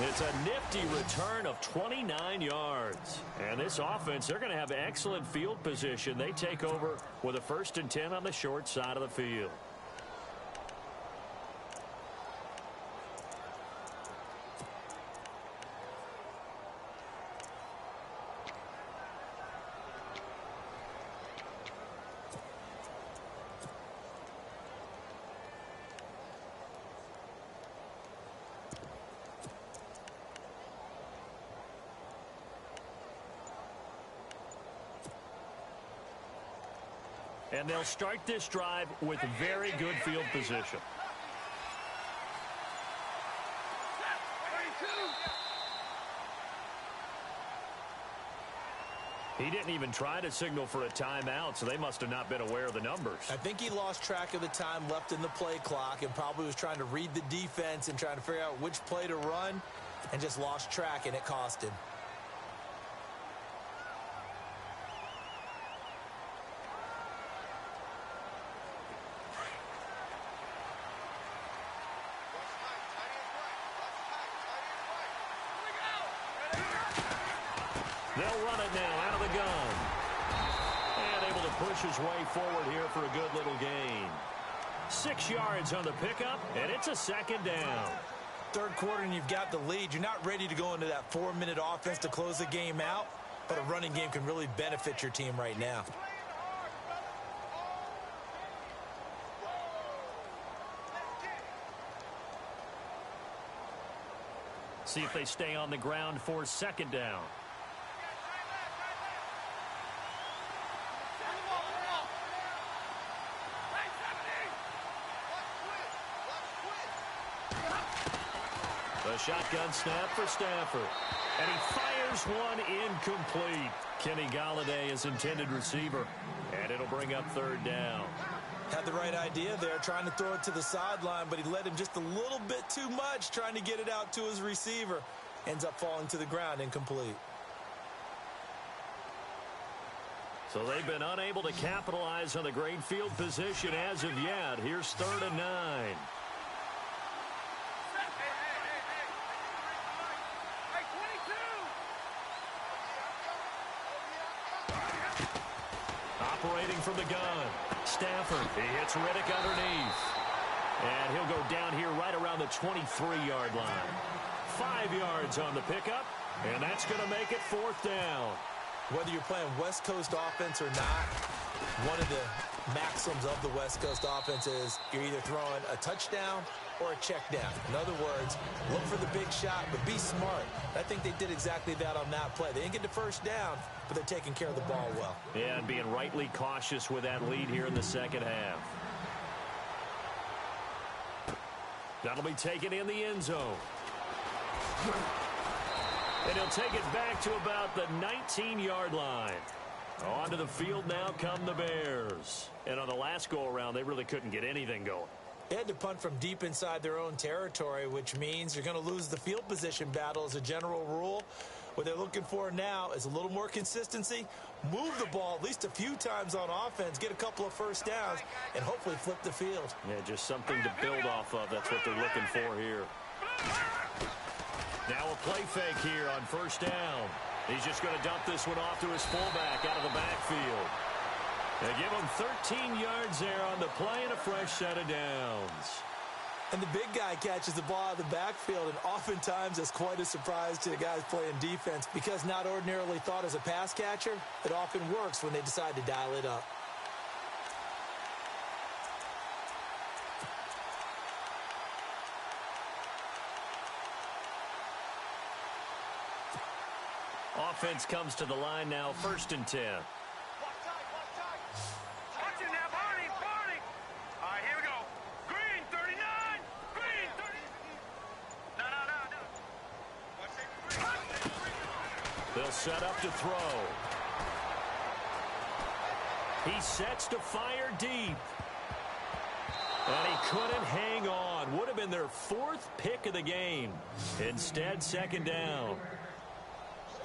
It's a nifty return of 29 yards. And this offense, they're going to have excellent field position. They take over with a 1st and 10 on the short side of the field. And they'll start this drive with very good field position. He didn't even try to signal for a timeout, so they must have not been aware of the numbers. I think he lost track of the time left in the play clock and probably was trying to read the defense and trying to figure out which play to run and just lost track, and it cost him. They'll run it now out of the gun. And able to push his way forward here for a good little gain. 6 yards on the pickup, and it's a 2nd down. Third quarter and you've got the lead. You're not ready to go into that 4-minute offense to close the game out, but a running game can really benefit your team right now. See if they stay on the ground for 2nd down. The shotgun snap for Stafford. And he fires one incomplete. Kenny Golladay is intended receiver. And it'll bring up 3rd down. Had the right idea there, trying to throw it to the sideline, but he led him just a little bit too much, trying to get it out to his receiver. Ends up falling to the ground, incomplete. So they've been unable to capitalize on the great field position as of yet. Here's 3rd and 9. Operating from the gun. Stafford. He hits Riddick underneath. And he'll go down here right around the 23-yard line. 5 yards on the pickup. And that's going to make it 4th down. Whether you're playing West Coast offense or not, one of the maxims of the West Coast offense is you're either throwing a touchdown or a check down. In other words, look for the big shot, but be smart. I think they did exactly that on that play. They didn't get the first down, but they're taking care of the ball well. Yeah, and being rightly cautious with that lead here in the 2nd half. That'll be taken in the end zone. And he'll take it back to about the 19-yard line. Onto the field now come the Bears. And on the last go-around, they really couldn't get anything going. They had to punt from deep inside their own territory, which means you're going to lose the field position battle as a general rule. What they're looking for now is a little more consistency, move the ball at least a few times on offense, get a couple of first downs, and hopefully flip the field. Yeah, just something to build off of. That's what they're looking for here. Now a play fake here on 1st down. He's just going to dump this one off to his fullback out of the backfield. They give him 13 yards there on the play and a fresh set of downs. And the big guy catches the ball out of the backfield, and oftentimes that's quite a surprise to the guys playing defense because not ordinarily thought as a pass catcher, it often works when they decide to dial it up. Offense comes to the line now, 1st and 10. Watch it now, Barney, Barney. All right, here we go. Green, 39. Green, 30. No. Watch it. They'll set up to throw. He sets to fire deep. And he couldn't hang on. Would have been their 4th pick of the game. Instead, 2nd down.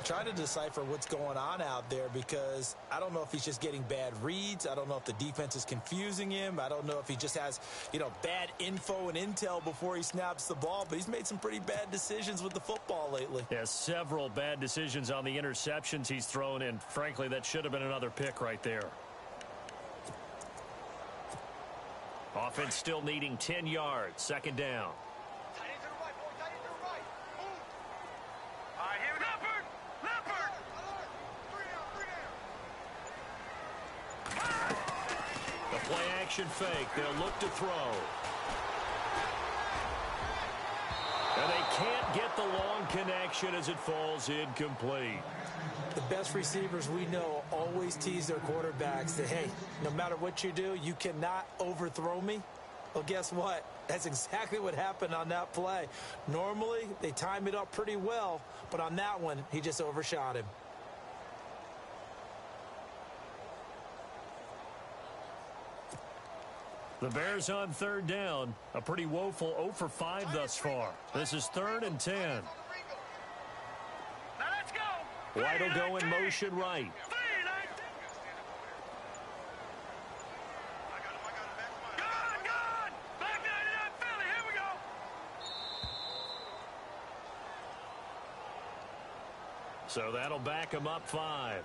Trying to decipher what's going on out there because I don't know if he's just getting bad reads. I don't know if the defense is confusing him. I don't know if he just has, bad info and intel before he snaps the ball. But he's made some pretty bad decisions with the football lately. Yeah, several bad decisions on the interceptions he's thrown in. Frankly, that should have been another pick right there. Offense still needing 10 yards. 2nd down. The play action fake. They'll look to throw. And they can't get the long connection as it falls incomplete. The best receivers we know always tease their quarterbacks that, hey, no matter what you do, you cannot overthrow me. Well, guess what? That's exactly what happened on that play. Normally, they time it up pretty well, but on that one, he just overshot him. The Bears on 3rd down. A pretty woeful 0 for 5 thus far. This is 3rd and 10. Now let's go. White will go in motion right. Back 99 Philly. Here we go. So that'll back him up 5.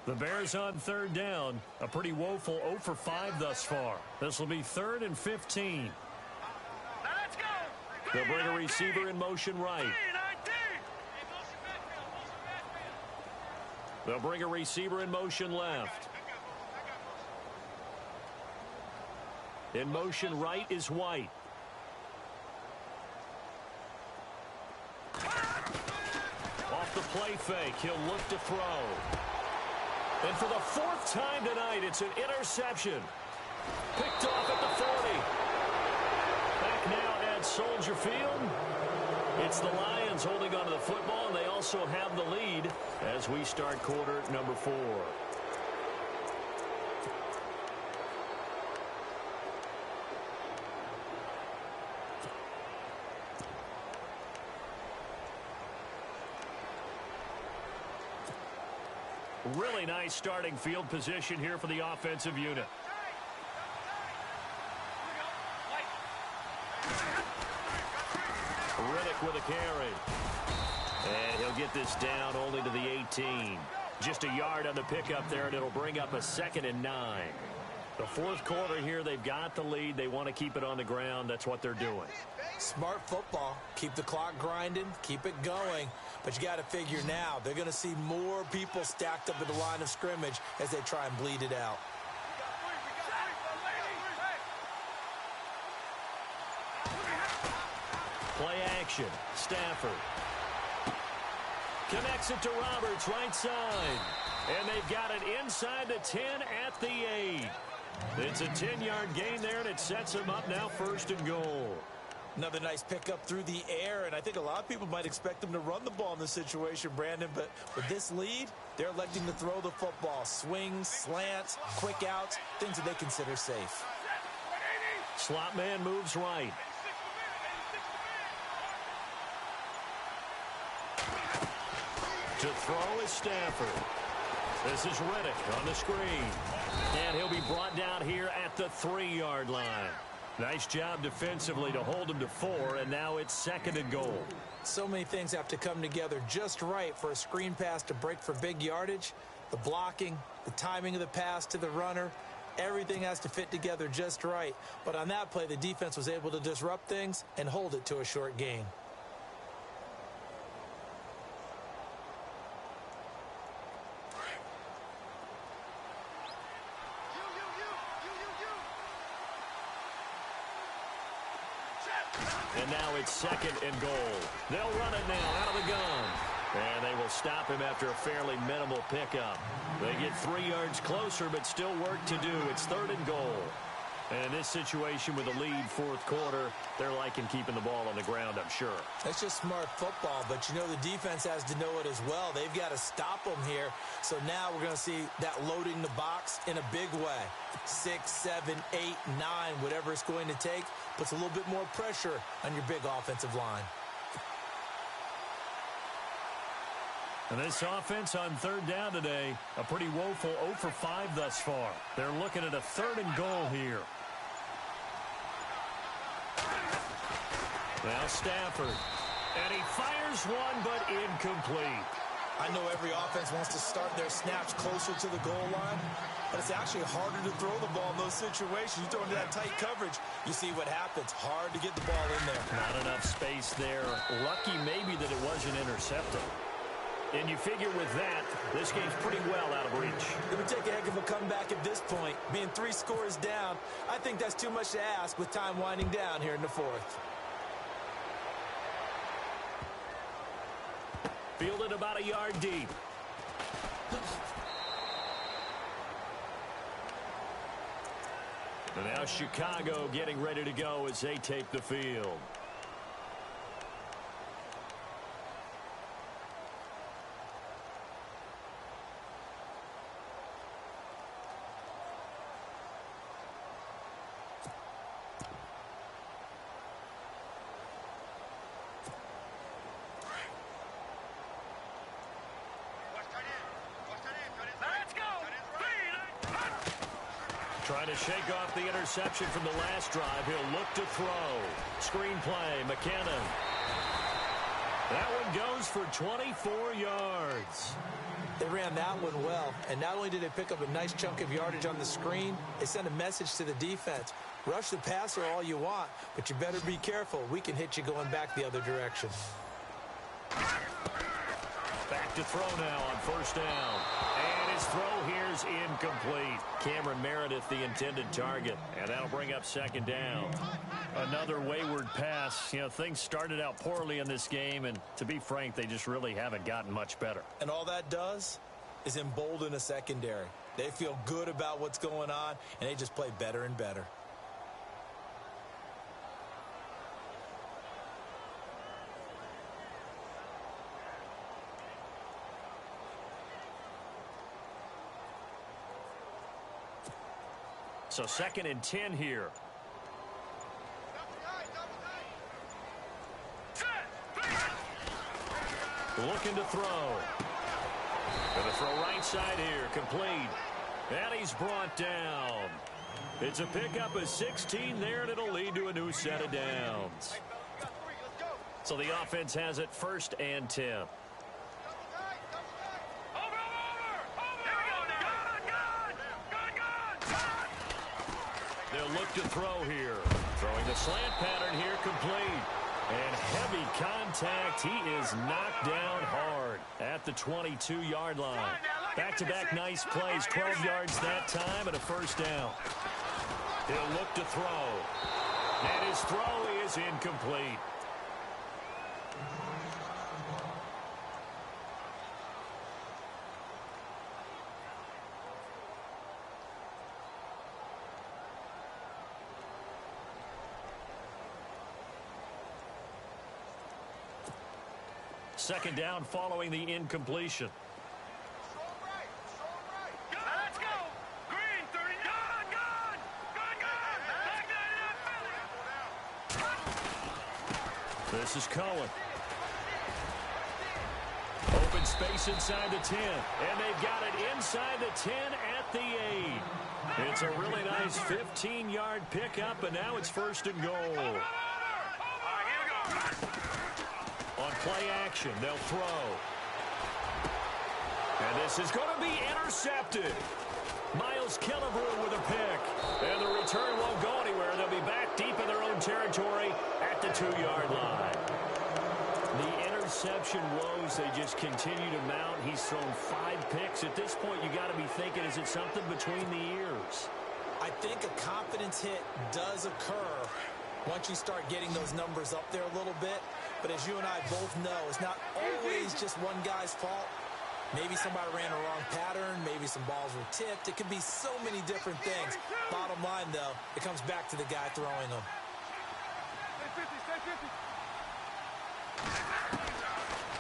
The Bears on 3rd down. A pretty woeful 0 for 5 thus far. This will be 3rd and 15. Now let's go. They'll bring a receiver in motion right. They'll bring a receiver in motion left. In motion right is White. Off the play fake, he'll look to throw. And for the 4th time tonight, it's an interception. Picked off at the 40. Back now at Soldier Field. It's the Lions holding onto the football, and they also have the lead as we start quarter number 4. Really nice starting field position here for the offensive unit. Riddick with a carry. And he'll get this down only to the 18. Just a yard on the pickup there, and it'll bring up a 2nd and 9. The 4th quarter here, they've got the lead. They want to keep it on the ground. That's what they're doing. Smart football. Keep the clock grinding. Keep it going. But you got to figure now, they're going to see more people stacked up at the line of scrimmage as they try and bleed it out. Play action. Stafford. Connects it to Roberts, right side. And they've got it inside the 10 at the 8. It's a 10-yard gain there, and it sets them up now 1st and goal. Another nice pickup through the air, and I think a lot of people might expect them to run the ball in this situation, Brandon, but with this lead, they're electing to throw the football. Swings, slants, quick outs, things that they consider safe. Slot man moves right. To throw is Stafford. This is Riddick on the screen. And he'll be brought down here at the 3-yard line. Nice job defensively to hold him to 4, and now it's 2nd and goal. So many things have to come together just right for a screen pass to break for big yardage. The blocking, the timing of the pass to the runner, everything has to fit together just right. But on that play, the defense was able to disrupt things and hold it to a short gain. And now it's 2nd and goal. They'll run it now out of the gun. And they will stop him after a fairly minimal pickup. They get 3 yards closer, but still work to do. It's 3rd and goal. And this situation with a lead fourth quarter, they're liking keeping the ball on the ground, I'm sure. That's just smart football, but you know the defense has to know it as well. They've got to stop them here. So now we're going to see that loading the box in a big way. 6, 7, 8, 9, whatever it's going to take, puts a little bit more pressure on your big offensive line. And this offense on third down today, a pretty woeful 0 for 5 thus far. They're looking at a 3rd and goal here. Now Stafford. And he fires one, but incomplete. I know every offense wants to start their snaps closer to the goal line, but it's actually harder to throw the ball in those situations. You throw into that tight coverage, you see what happens. Hard to get the ball in there. Not enough space there. Lucky maybe that it wasn't intercepted. And you figure with that, this game's pretty well out of reach. It would take a heck of a comeback at this point. Being 3 scores down, I think that's too much to ask with time winding down here in the 4th. Fielded about a yard deep. And now Chicago getting ready to go as they take the field. Trying to shake off the interception from the last drive. He'll look to throw. Screen play, McKinnon. That one goes for 24 yards. They ran that one well, and not only did they pick up a nice chunk of yardage on the screen, they sent a message to the defense. Rush the passer all you want, but you better be careful. We can hit you going back the other direction. Back to throw now on first down. And his throw here is incomplete. Cameron Meredith, the intended target. And that'll bring up second down. Another wayward pass. You know, things started out poorly in this game, and to be frank, they just really haven't gotten much better. And all that does is embolden a secondary. They feel good about what's going on, and they just play better and better. So 2nd and 10 here. Looking to throw. Going to throw right side here. Complete. And he's brought down. It's a pickup of 16 there, and it'll lead to a new set of downs. So the offense has it 1st and 10. They'll look to throw here. Throwing the slant pattern here, complete. And heavy contact. He is knocked down hard at the 22-yard line. Back-to-back nice plays. 12 yards that time and a first down. He'll look to throw. And his throw is incomplete. Second down following the incompletion. Let's go. Green, 30. Good. This is Cohen. Open space inside the 10. And they've got it inside the 10 at the 8. It's a really nice 15-yard pickup, and now it's 1st and goal. All right, here we go. On play action, they'll throw. And this is going to be intercepted. Miles Killebrew with a pick. And the return won't go anywhere. They'll be back deep in their own territory at the 2-yard line. The interception woes, they just continue to mount. He's thrown 5 picks. At this point, you got to be thinking, is it something between the ears? I think a confidence hit does occur once you start getting those numbers up there a little bit. But as you and I both know, it's not always just one guy's fault. Maybe somebody ran a wrong pattern. Maybe some balls were tipped. It could be so many different things. Bottom line, though, it comes back to the guy throwing them.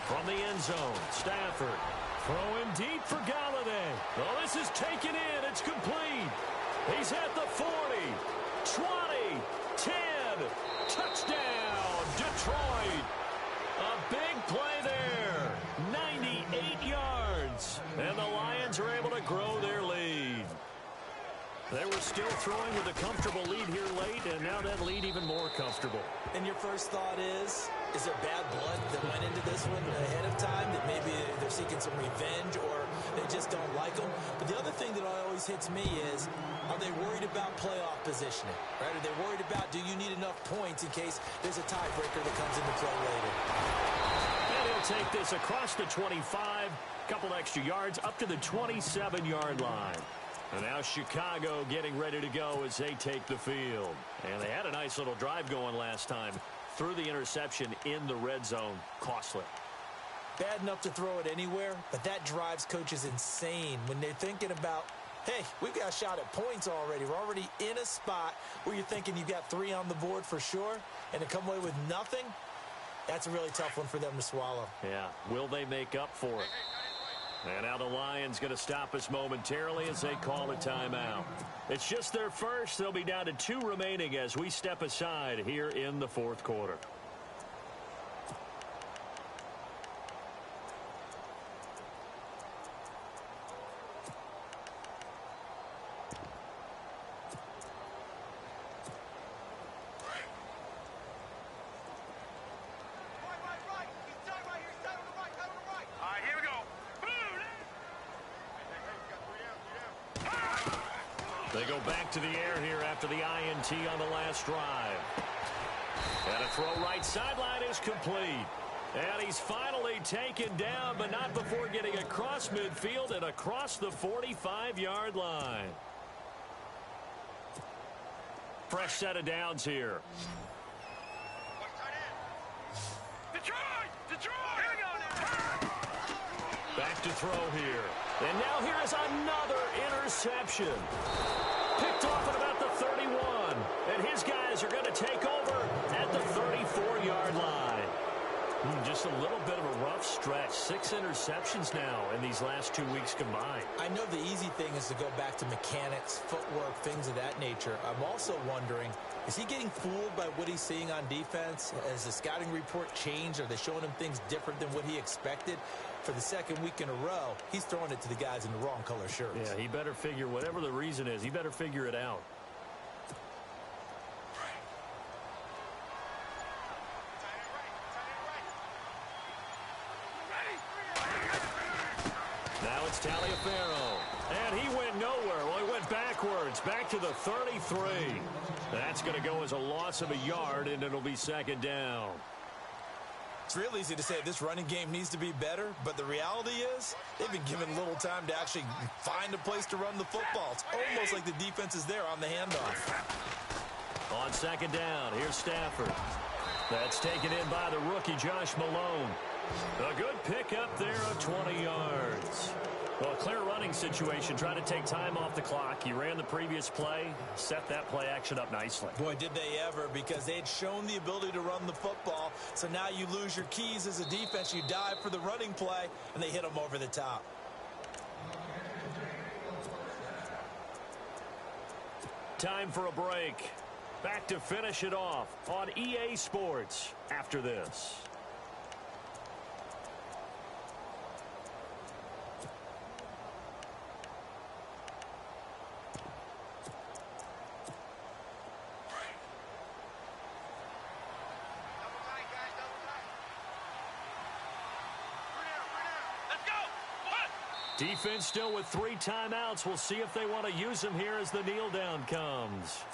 From the end zone, Stafford throwing deep for Galladay. Oh, this is taken in. It's complete. He's at the 40, 20, 10. Touchdown, Detroit. A big play there. 98 yards. And the Lions are able to grow their lead. They were still throwing with a comfortable lead here late, and now that lead even more comfortable. And your first thought is there bad blood that went into this one ahead of time, that maybe they're seeking some revenge or they just don't like them? But the other thing that always hits me is, are they worried about playoff positioning? Right? Are they worried about, do you need enough points in case there's a tiebreaker that comes into play later? And he'll take this across the 25, couple extra yards, up to the 27-yard line. And now Chicago getting ready to go as they take the field. And they had a nice little drive going last time. Threw the interception in the red zone. Costly. Bad enough to throw it anywhere, but that drives coaches insane when they're thinking about, hey, we've got a shot at points already. We're already in a spot where you're thinking you've got 3 on the board for sure, and to come away with nothing, that's a really tough one for them to swallow. Yeah, will they make up for it? And now the Lions going to stop us momentarily as they call a timeout. It's just their first. They'll be down to 2 remaining as we step aside here in the fourth quarter. They go back to the air here after the INT on the last drive. And a throw right sideline is complete. And he's finally taken down, but not before getting across midfield and across the 45-yard line. Fresh set of downs here. Back to throw here. And now here is another interception. Picked off at about the 31. And his guys are going to take over at the 34-yard line. Just a little bit of a rough stretch. 6 interceptions now in these last 2 weeks combined. I know the easy thing is to go back to mechanics, footwork, things of that nature. I'm also wondering, is he getting fooled by what he's seeing on defense? Has the scouting report changed? Are they showing him things different than what he expected? For the second week in a row, he's throwing it to the guys in the wrong color shirts. Yeah, he better figure, whatever the reason is, he better figure it out. Now it's Taliaferro. And he went nowhere. Well, he went backwards, back to the 33. That's going to go as a loss of a yard, and it'll be second down. It's real easy to say this running game needs to be better, but the reality is they've been given little time to actually find a place to run the football. It's almost like the defense is there on the handoff. On second down, here's Stafford. That's taken in by the rookie, Josh Malone. A good pickup there of 20 yards. Well, a clear running situation. Trying to take time off the clock. He ran the previous play, set that play action up nicely. Boy, did they ever, because they had shown the ability to run the football. So now you lose your keys as a defense. You dive for the running play, and they hit them over the top. Time for a break. Back to finish it off on EA Sports after this. Defense still with 3 timeouts. We'll see if they want to use them here as the kneel down comes.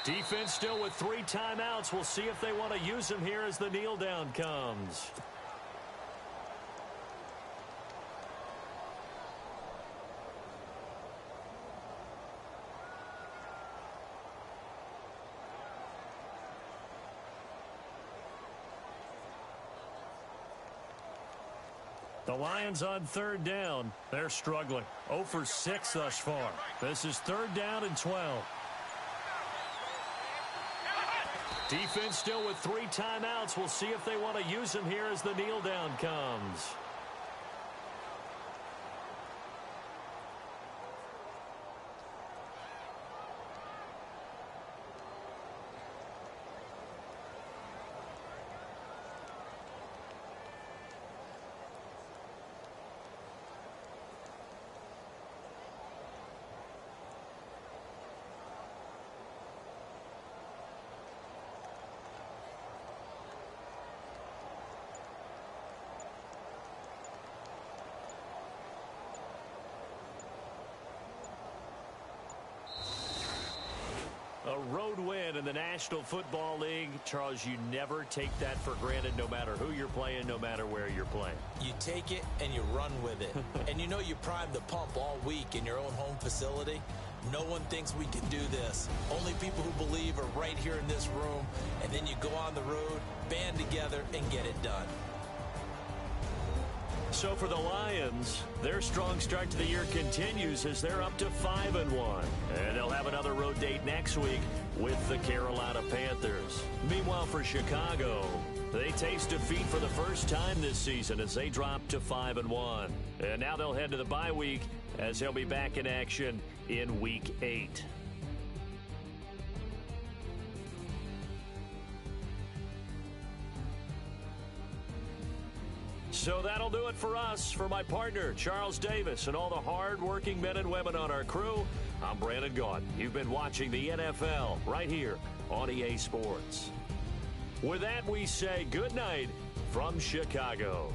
Defense still with 3 timeouts. We'll see if they want to use them here as the kneel down comes. The Lions on 3rd down. They're struggling. 0 for 6 thus far. This is 3rd down and 12. Defense still with 3 timeouts. We'll see if they want to use them here as the kneel down comes. A road win in the National Football League. Charles, you never take that for granted no matter who you're playing, no matter where you're playing. You take it and you run with it. And you know you primed the pump all week in your own home facility. No one thinks we can do this. Only people who believe are right here in this room. And then you go on the road, band together, and get it done. So for the Lions, their strong start to the year continues as they're up to 5-1. And they'll have another road date next week with the Carolina Panthers. Meanwhile, for Chicago, they taste defeat for the first time this season as they drop to 5-1. And now they'll head to the bye week as they'll be back in action in Week 8. So that'll do it for us. For my partner, Charles Davis, and all the hard-working men and women on our crew, I'm Brandon Gaudin. You've been watching the NFL right here on EA Sports. With that, we say good night from Chicago.